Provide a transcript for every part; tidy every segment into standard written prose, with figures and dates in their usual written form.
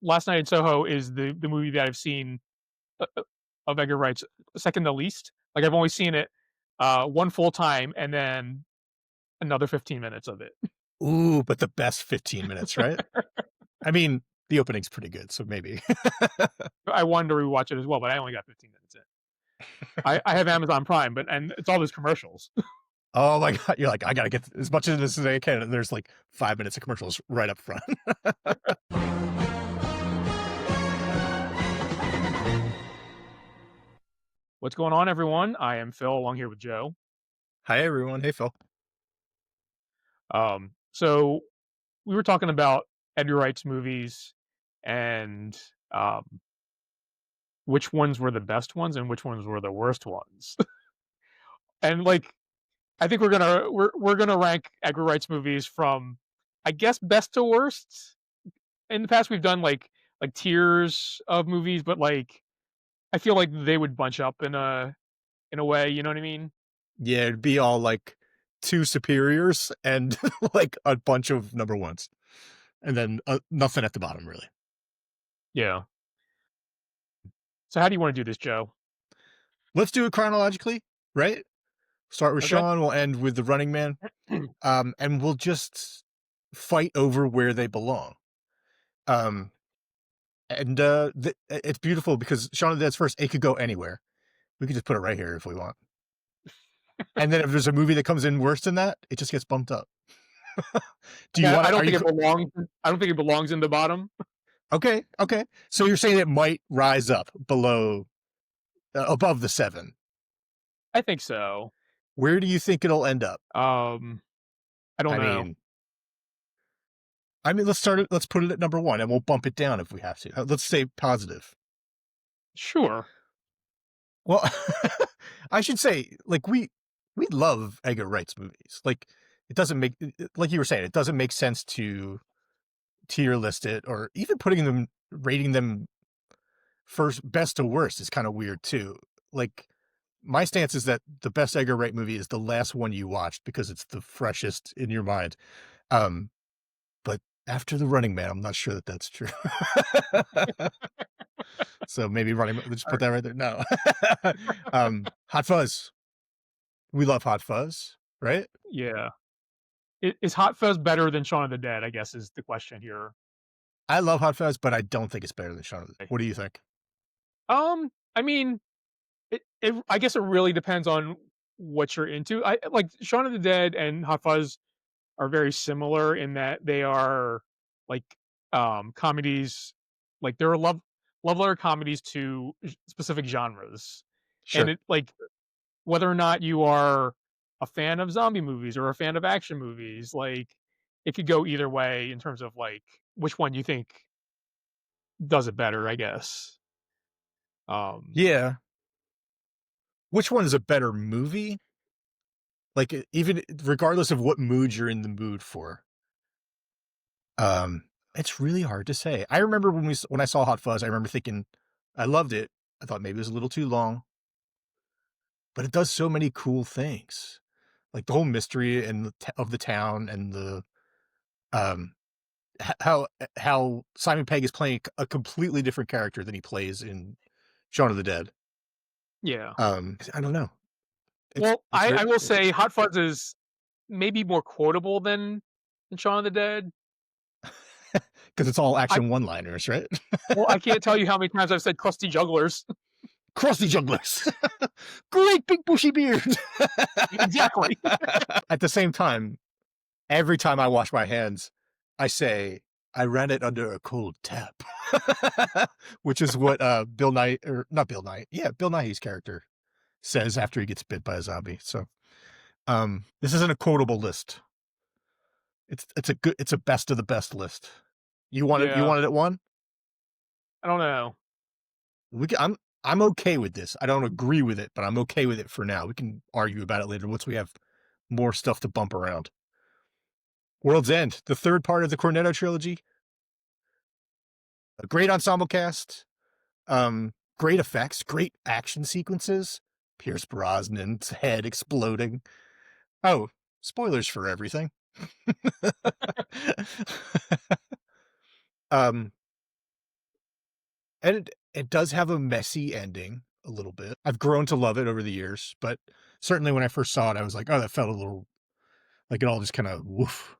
Last Night in Soho is the movie that I've seen of Edgar Wright's second to least. Like I've only seen it one full time and then another 15 minutes of it. Ooh, but the best 15 minutes, right? I mean, the opening's pretty good, so maybe. I wanted to rewatch it as well, but I only got 15 minutes in. I have Amazon Prime, and it's all those commercials. Oh my god, you're like, "I gotta get as much of this as I can," and there's, like, 5 minutes of commercials right up front. What's going on, everyone? I am Phil, along here with Joe. Hi, everyone. Hey, Phil. So we were talking about Edgar Wright's movies and um, which ones were the best ones and which ones were the worst ones. And like, I think we're gonna rank Edgar Wright's movies from, I guess, best to worst. In the past, we've done like tiers of movies, but like I feel like they would bunch up in a way. You know what I mean? Yeah, it'd be all, like, 2 superiors and, like, a bunch of number ones, and then, nothing at the bottom, really. Yeah. So how do you want to do this, Joe? Let's do it chronologically, right? Start with Okay. Sean, we'll end with the Running Man, and we'll just fight over where they belong. Um, it's beautiful because Shaun of the Dead's first, it could go anywhere. We could just put it right here if we want. And then if there's a movie that comes in worse than that, it just gets bumped up. Do you Yeah, want I to? don't Are you think it belongs. I don't think it belongs in the bottom. okay? Okay. So you're saying it might rise up below, above the 7. I think so. Where do you think it'll end up? Um, I don't I know. mean, let's start it. Let's put it at number 1, and we'll bump it down if we have to. Let's stay positive. Sure. Well, I should say, like we love Edgar Wright's movies. Like it doesn't make, like you were saying, it doesn't make sense to tier list it or even putting them, rating them first best to worst is kind of weird too. Like my stance is that the best Edgar Wright movie is the last one you watched because it's the freshest in your mind. Um, but after The Running Man, I'm not sure that that's true. So maybe Running Man, just put that right there. No. Hot Fuzz. We love Hot Fuzz, right? Yeah. Is Hot Fuzz better than Shaun of the Dead? I guess is the question here. I love Hot Fuzz, but I don't think it's better than Shaun of the Dead. What do you think? I mean, it I guess it really depends on what you're into. I like Shaun of the Dead and Hot Fuzz are very similar in that they are like comedies, like they're love letter comedies to specific genres. And Sure. it like whether or not you are a fan of zombie movies or a fan of action movies, like it could go either way in terms of like which one you think does it better, I guess. Um, Yeah. Which one is a better movie? Like even regardless of what mood you're in the mood for. Um, it's really hard to say. I remember when I saw Hot Fuzz, I remember thinking I loved it. I thought maybe it was a little too long, but it does so many cool things. Like the whole mystery and of the town and the um how Simon Pegg is playing a completely different character than he plays in Shaun of the Dead. yeah. I don't know. Well, It's very I will say Hot Fuzz is maybe more quotable than Shaun of the Dead. because it's all I action one-liners, right? well, I can't tell you how many times I've said crusty jugglers. Crusty jugglers, great big bushy beard. Exactly. At the same time, every time I wash my hands, I say I ran it under a cold tap, which is what Bill Nye or not Bill Nye, yeah, Bill Nighy's character says after he gets bit by a zombie. So this isn't a quotable list. It's a best of the best list. You Yeah. want it at 1? I don't know. I'm okay with this. I don't agree with it, but I'm okay with it for now. We can argue about it later once we have more stuff to bump around. World's End, the third part of the Cornetto trilogy. A great ensemble cast, great effects, great action sequences. Pierce Brosnan's head exploding. Oh, spoilers for everything. um, And it does have a messy ending a little bit. I've grown to love it over the years, but certainly when I first saw it, I was like, "Oh, that felt a little like it all just kinda woof."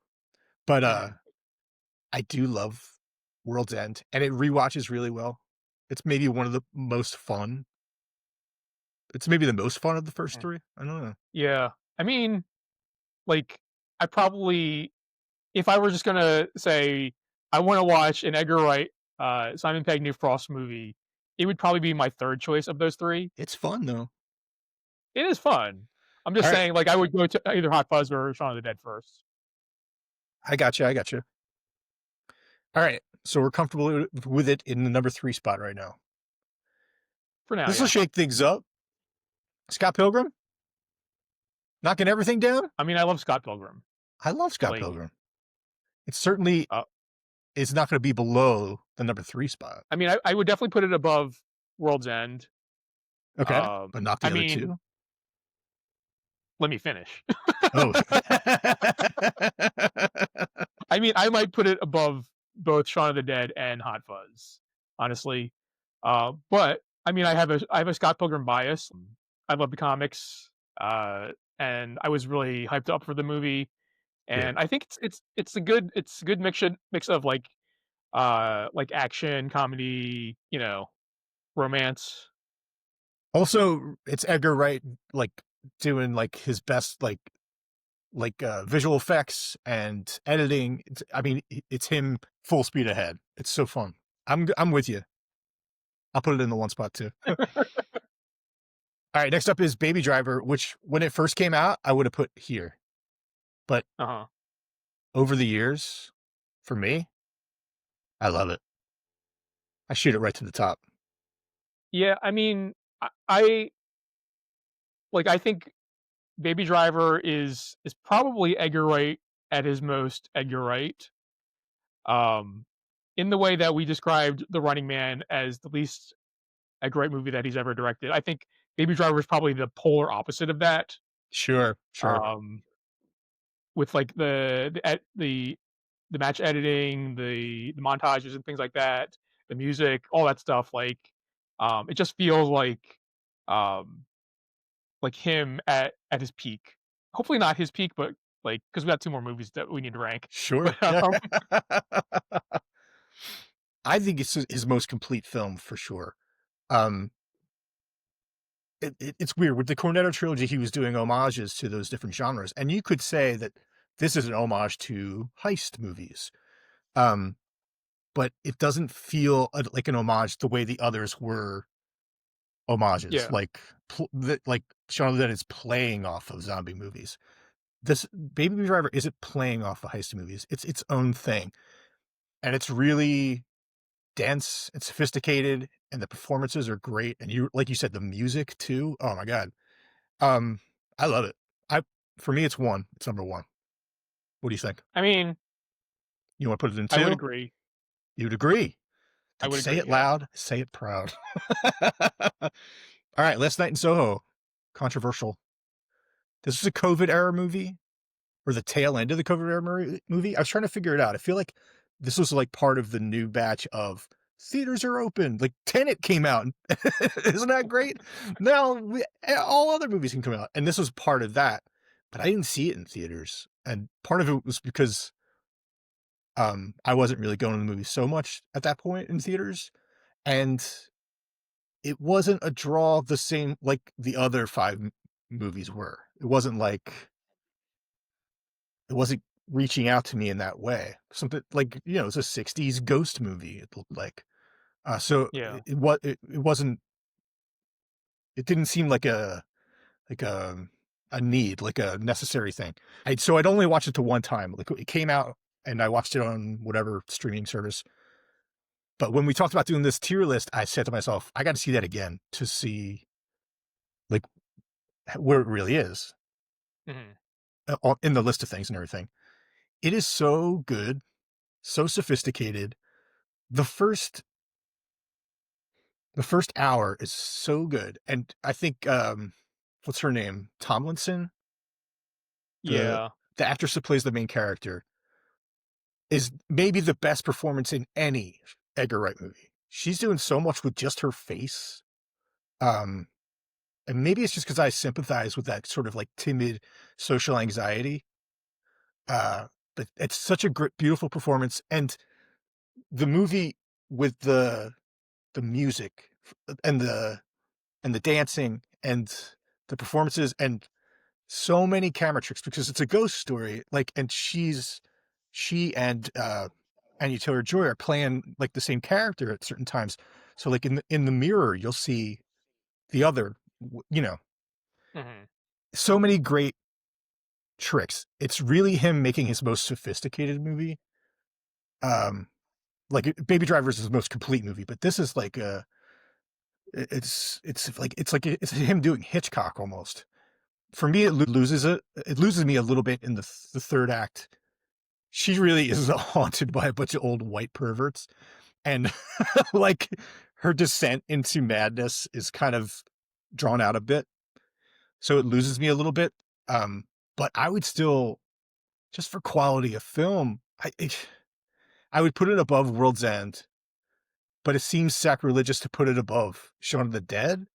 But, Mhm. I do love World's End, and it rewatches really well. It's maybe one of the most fun. It's maybe the most fun of the first Mm. 3. I don't know. Yeah. I mean, like, I probably if I were just gonna say, I wanna watch an Edgar Wright, Simon Pegg New Frost movie, it would probably be my 3rd choice of those 3. It's fun, though. It is fun. I'm just Alright, saying, like, I would go to either Hot Fuzz or Shaun of the Dead first. I gotcha. Alright, so we're comfortable with it in the number 3 spot right now. For now, This'll yeah. shake things up. Scott Pilgrim? Knocking everything down? I mean, I love Scott Pilgrim. I love Scott Like, Pilgrim. It certainly uh, is not gonna be below the number 3 spot. I mean, I would definitely put it above World's End. Okay, but not I the other mean, 2? let me finish. Oh. I mean, I might put it above both Shaun of the Dead and Hot Fuzz, honestly. But I mean, I have a Scott Pilgrim bias. I love the comics, and I was really hyped up for the movie. Yeah. And I think it's a good mix of like action, comedy, romance. Also, it's Edgar Wright, like, doing, like, his best, visual effects and editing. I mean, it's him full speed ahead. It's so fun. I'm with you. I'll put it in the 1 spot too. Alright, next up is Baby Driver, which when it first came out, I would have put here. But Uh huh. over the years, for me, I love it. I shoot it right to the top. Yeah, I mean, I like. I think Baby Driver is probably Edgar Wright at his most Edgar Wright. Um, in the way that we described The Running Man as the least Edgar Wright movie that he's ever directed, I think Baby Driver is probably the polar opposite of that. Sure. Um, with like the match editing, the montages and things like that, the music, all that stuff. Like, it just feels um, like him at his peak. Hopefully not his peak, but like because we got 2 more movies that we need to rank. Sure. But, Yeah. I think it's his most complete film for sure. Um, it's weird. With the Cornetto trilogy, he was doing homages to those different genres, and you could say that this is an homage to heist movies. Um, but it doesn't feel like an homage the way the others were homages. yeah, Like Shaun of the Dead is playing off of zombie movies. This Baby Driver isn't playing off of heist movies. It's its own thing, and it's really dense and sophisticated, and the performances are great. And you, like you said, the music too. Oh my god, um, I love it. I For me, it's one. It's number one. What do you think? I mean, You want to put it in I would two? agree. You'd agree. I Then would say agree. it Yeah. loud. Say it proud. All right, Last Night in Soho. Controversial. This was a COVID era movie, or the tail end of the COVID era movie. I was trying to figure it out. I feel like this was like part of the new batch of theaters are open. Like Tenet came out. Isn't that great? Now all other movies can come out, and this was part of that. But I didn't see it in theaters, and part of it was because I wasn't really going to the movies so much at that point in theaters, and it wasn't a draw the same like the other 5 movies were. It wasn't reaching out to me in that way. Something like, it's a '60s ghost movie, it looked like. So Yeah. it wasn't it didn't seem like a need, like a necessary thing. I'd only watched it to one time. Like, it came out and I watched it on whatever streaming service. But when we talked about doing this tier list, I said to myself, I got to see that again to see like where it really is, Mhm. in the list of things and everything. It is so good, so sophisticated. The first the first hour is so good, and I think, what's her name? Tomlinson? The Yeah. the actress that plays the main character is maybe the best performance in any Edgar Wright movie. she's doing so much with just her face. Um, and maybe it's just because I sympathize with that sort of like timid social anxiety. Uh, but it's such a great, beautiful performance, and the movie with the music and the dancing and the performances and so many camera tricks because it's a ghost story. Like, and she and Anya Taylor-Joy are playing like the same character at certain times. So like in the mirror, you'll see the other, you know, Mhm. so many great tricks. It's really him making his most sophisticated movie. Um, like Baby Driver is his most complete movie, but this is like it's like it's him doing Hitchcock almost. For me, it loses me a little bit in the third act. She really is haunted by a bunch of old white perverts, and like her descent into madness is kind of drawn out a bit, so it loses me a little bit. Um, but I would still, just for quality of film, I would put it above World's End, but it seems sacrilegious to put it above Shaun of the Dead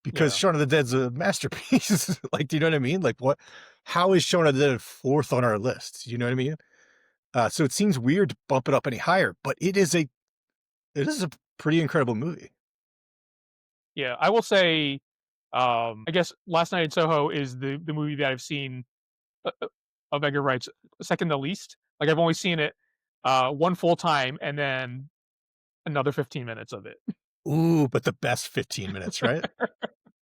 because Yeah. Shaun of the Dead's a masterpiece. Like, do you know what I mean? Like, what? How is Shaun of the Dead fourth on our list? You know what I mean? So it seems weird to bump it up any higher, but it is a pretty incredible movie. Yeah, I will say, I guess Last Night in Soho is the movie that I've seen, of Edgar Wright's second to least. Like, I've only seen it, one full time and then another 15 minutes of it. Ooh, but the best 15 minutes, right?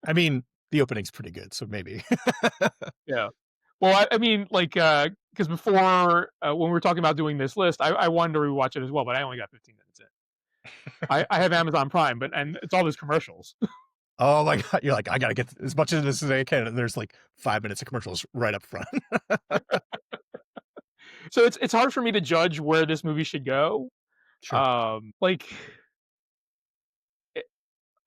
I mean, the opening's pretty good, so maybe. Yeah. Well, I mean, like, because before, when we were talking about doing this list, I wanted to rewatch it as well, but I only got 15 minutes in. I have Amazon Prime, but and it's all those commercials. Oh my god, you're like, "I gotta get as much of this as I can," and there's, like, 5 minutes of commercials right up front. So it's hard for me to judge where this movie should go. Sure. Like,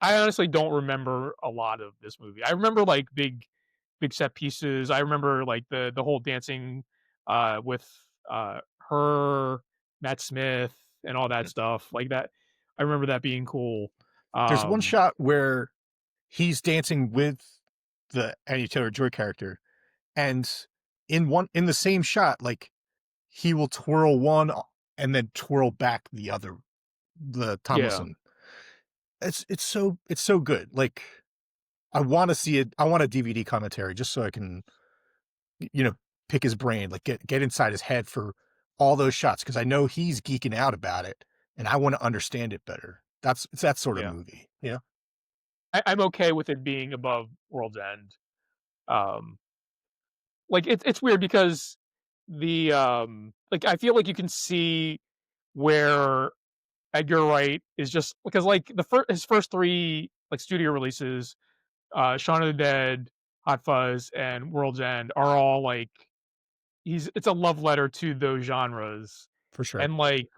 I honestly don't remember a lot of this movie. I remember, like, big set pieces. I remember, like, the whole dancing, with, her, Matt Smith, and all that stuff, like, that I remember that being cool. There's one Um, shot where he's dancing with the Anya Taylor-Joy character, and in the same shot, like, he will twirl one and then twirl back the other, the yeah, Tomlinson. It's so good. Like, I wanna see it. I want a DVD commentary just so I can, you know, pick his brain, like, get inside his head for all those shots because I know he's geeking out about it, and I wanna understand it better. It's that sort of yeah. movie, you know? I'm okay with it being above World's End. Um, like, it's weird because like, I feel like you can see where Edgar Wright is just because, like, his first 3, like, studio releases, Shaun of the Dead, Hot Fuzz, and World's End are all, like, it's a love letter to those genres, For sure. and, like,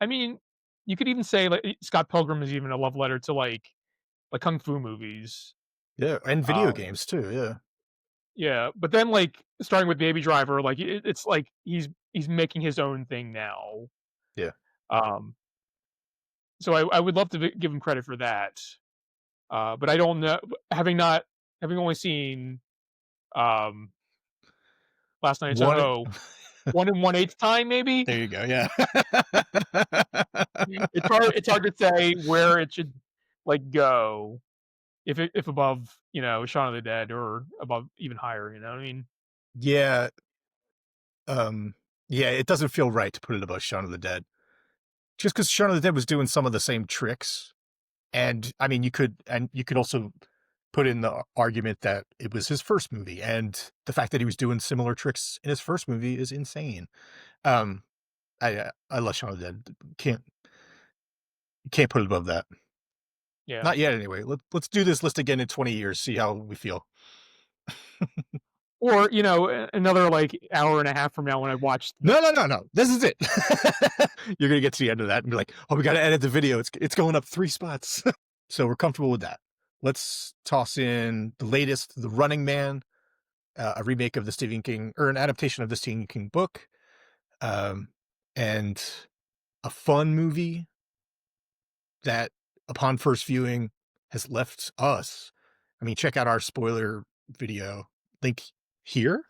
I mean, you could even say, like, Scott Pilgrim is even a love letter to, like, kung fu movies. Yeah, and video Um, games too, yeah. yeah, but then, like, starting with Baby Driver, like, it's like he's making his own thing now. Yeah. Um, so I would love to give him credit for that. But I don't know, having only seen, um, Last Night in One Soho 1 and 1/8 time maybe? There you go, yeah. It's hard to say where it should, like, go if above, Shaun of the Dead or above even higher, you know what I mean? Yeah, yeah, it doesn't feel right to put it above Shaun of the Dead. Just because Shaun of the Dead was doing some of the same tricks, and, I mean, you could also put in the argument that it was his first movie, and the fact that he was doing similar tricks in his first movie is insane. Um, I love Shaun of the Dead. Can't put it above that. Yeah. Not yet anyway. Let's do this list again in 20 years, see how we feel. Or, another, like, hour and a half from now when I watched No, no, no, no. This is it. You're gonna get to the end of that and be like, "Oh, we gotta edit the video. It's going up 3 spots." So we're comfortable with that. Let's toss in the latest, The Running Man, a remake of the Stephen King or an adaptation of the Stephen King book, um, and a fun movie. that upon first viewing has left us. I mean, check out our spoiler video link here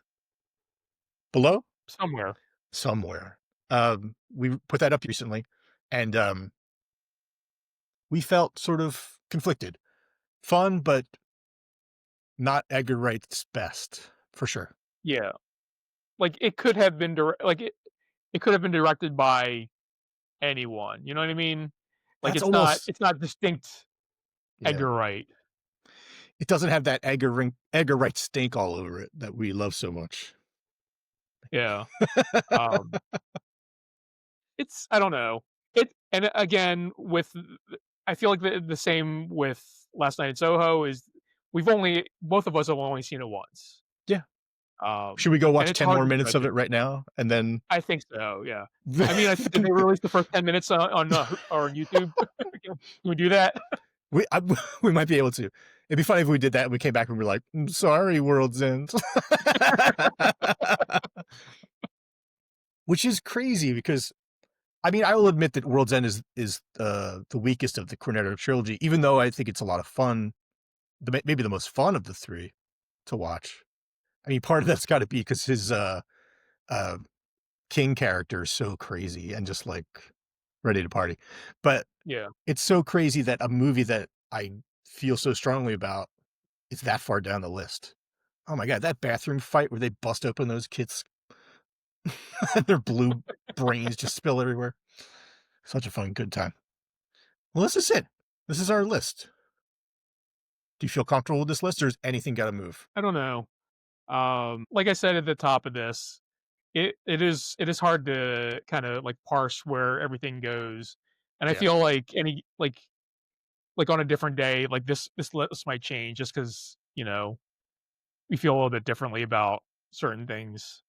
below Somewhere. somewhere. We put that up recently, and we felt sort of conflicted. Fun, but not Edgar Wright's best for sure. Yeah. Like, it could have been it could have been directed by anyone, you know what I mean? Like, That's almost it's not distinct yeah. Edgar Wright. It doesn't have that Edgar Wright stink all over it that we love so much. Yeah. Um, it's I don't know. And again, I feel like the same with Last Night in Soho is we've only both of us have only seen it once. Yeah. Should we go And watch it's 10 hard more to minutes judge of it. it right now and then I think so, yeah. I mean, did they release the first 10 minutes on YouTube? Can we do that? we I, we might be able to. It'd be funny if we did that and we came back and we are like, sorry, World's End," which is crazy because I mean I will admit that World's End is the weakest of the Cornetto trilogy, even though I think it's a lot of fun, maybe the most fun of the three to watch. I mean, part of that's got to be because his uh King character is so crazy and just like ready to party, but Yeah. it's so crazy that a movie that I feel so strongly about is that far down the list. Oh my god, that bathroom fight where they bust open those kids and their blue brains just spill everywhere. Such a fun, good time. Well, this is it. This is our list. Do you feel comfortable with this list, or is anything got to move? I don't know. Like I said at the top of this, it is hard to kinda, like, parse where everything goes, and I Yeah, feel like like, on a different day, like, this list might change just because we feel a little bit differently about certain things.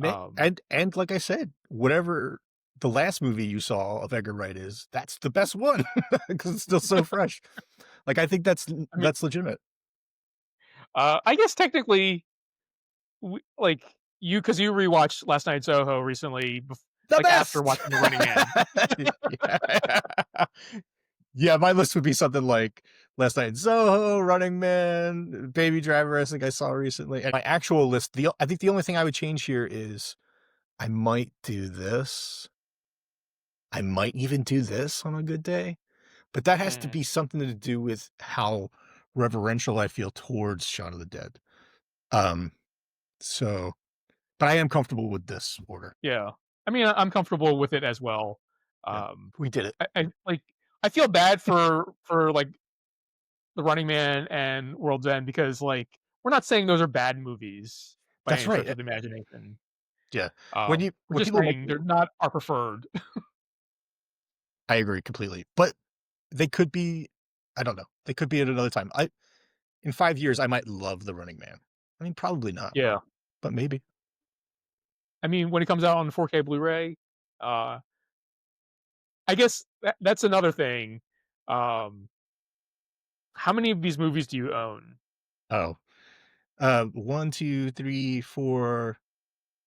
Um and like I said, whatever the last movie you saw of Edgar Wright is, that's the best one because it's still so fresh. Like I think I mean, that's legitimate. I guess technically, like, because you rewatched Last Night in Soho recently, The like, after best. watching The Running Man. Yeah. Yeah, my list would be something like Last Night in Soho, Running Man, Baby Driver, I think I saw recently. And my actual list, I think the only thing I would change here is I might do this. I might even do this on a good day, but that has to Mm, be something to do with how reverential I feel towards Shaun of the Dead. Um, so, but I am comfortable with this order. yeah. I mean, I'm comfortable with it as well. Yeah, Um, we did it. like, I feel bad like, The Running Man and World's End because, like, we're not saying those are bad movies by That's any stretch right. of the imagination. Yeah. When We're when just people make saying they're not our preferred. I agree completely, but they could be I don't know, they could be at another time. I In 5 years, I might love The Running Man. I mean, probably not, Yeah. but maybe. I mean, when it comes out on 4K Blu-ray, uh, I guess that's another thing. Um, how many of these movies do you own? Oh, 1, 2, 3, 4,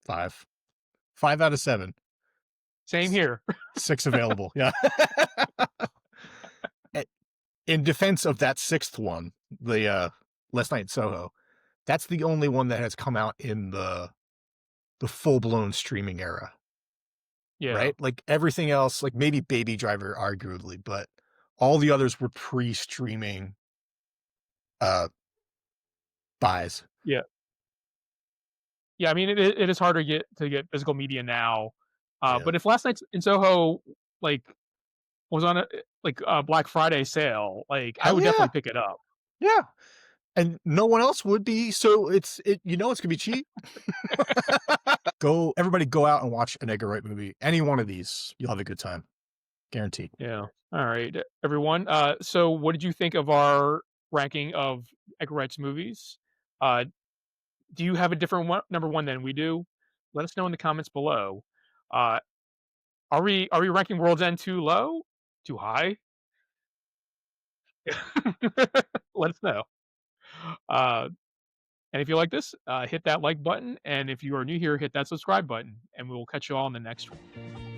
5. 5 out of 7. Same S here. 6 available, yeah. I In defense of that 6th one, Last Night in Soho, that's the only one that has come out in the full-blown streaming era, Yeah. right? Like, everything else, like, maybe Baby Driver, arguably, but all the others were pre-streaming, uh, buys. Yeah. Yeah, I mean, it is hard to get physical media now, Yeah. but if Last Night in Soho, like, was on a Black Friday sale, like, I Hell would yeah, definitely pick it up. yeah. And no one else would be, so it's gonna be cheap. Everybody go out and watch an Edgar Wright movie. Any one of these, you'll have a good time, guaranteed. Yeah. Alright, everyone, so what did you think of our ranking of Edgar Wright's movies? Uh, do you have a different number 1 than we do? Let us know in the comments below. Uh, are we ranking World's End too low? Too high? Let us know. Uh, and if you like this, hit that like button, and if you are new here, hit that subscribe button, and we will catch you all in the next one.